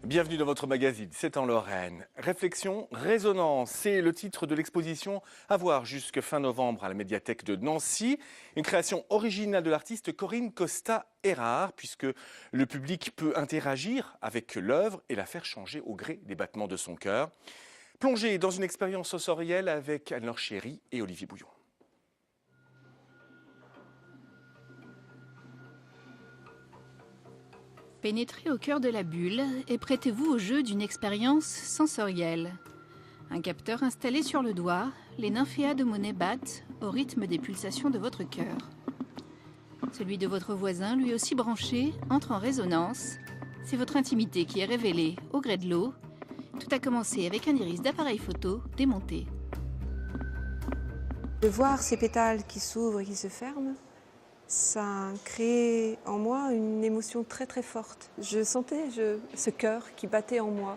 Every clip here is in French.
Bienvenue dans votre magazine, c'est en Lorraine. Réflexion, résonance, c'est le titre de l'exposition à voir jusque fin novembre à la médiathèque de Nancy. Une création originale de l'artiste Corinne Costa-Errard, puisque le public peut interagir avec l'œuvre et la faire changer au gré des battements de son cœur. Plongez dans une expérience sensorielle avec Anne-Laure Chéry et Olivier Bouillon. Pénétrez au cœur de la bulle et prêtez-vous au jeu d'une expérience sensorielle. Un capteur installé sur le doigt, les nymphéas de Monet battent au rythme des pulsations de votre cœur. Celui de votre voisin, lui aussi branché, entre en résonance. C'est votre intimité qui est révélée au gré de l'eau. Tout a commencé avec un iris d'appareil photo démonté. De voir ces pétales qui s'ouvrent et qui se ferment, ça a créé en moi une émotion très très forte. Je sentais ce cœur qui battait en moi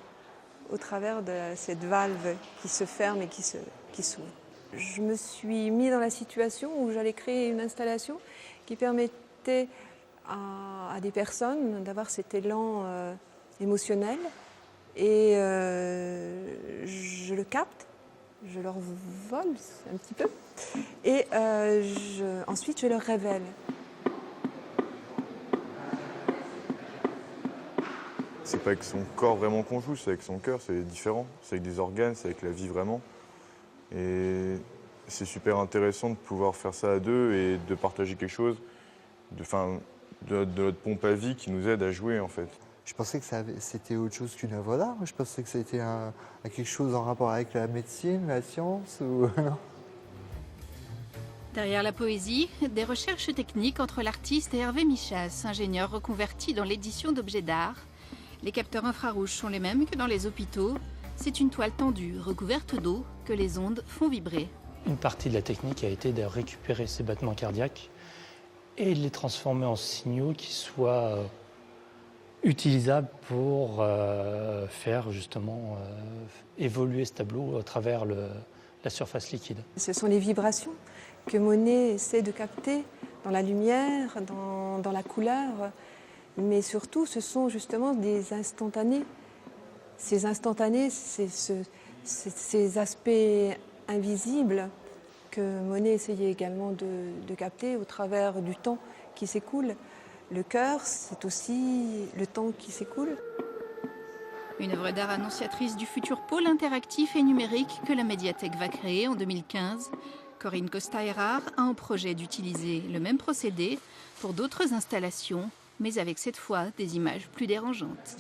au travers de cette valve qui se ferme et qui s'ouvre. Je me suis mis dans la situation où j'allais créer une installation qui permettait à des personnes d'avoir cet élan émotionnel et je le capte, je leur vole un petit peu et ensuite je leur révèle. C'est pas avec son corps vraiment qu'on joue, c'est avec son cœur, c'est différent. C'est avec des organes, c'est avec la vie vraiment. Et c'est super intéressant de pouvoir faire ça à deux et de partager quelque chose de notre pompe à vie qui nous aide à jouer en fait. Je pensais que c'était autre chose qu'une œuvre d'art. Je pensais que c'était quelque chose en rapport avec la médecine, la science ou non. Derrière la poésie, des recherches techniques entre l'artiste et Hervé Michas, ingénieur reconverti dans l'édition d'objets d'art. Les capteurs infrarouges sont les mêmes que dans les hôpitaux. C'est une toile tendue, recouverte d'eau, que les ondes font vibrer. Une partie de la technique a été de récupérer ces battements cardiaques et de les transformer en signaux qui soient utilisables pour faire justement évoluer ce tableau à travers la surface liquide. Ce sont les vibrations que Monet essaie de capter dans la lumière, dans la couleur. Mais surtout, ce sont justement des instantanés. Ces instantanés, c'est ces aspects invisibles que Monet essayait également de capter au travers du temps qui s'écoule. Le cœur, c'est aussi le temps qui s'écoule. Une œuvre d'art annonciatrice du futur pôle interactif et numérique que la médiathèque va créer en 2015. Corinne Costa-Errard a en projet d'utiliser le même procédé pour d'autres installations, mais avec cette fois des images plus dérangeantes.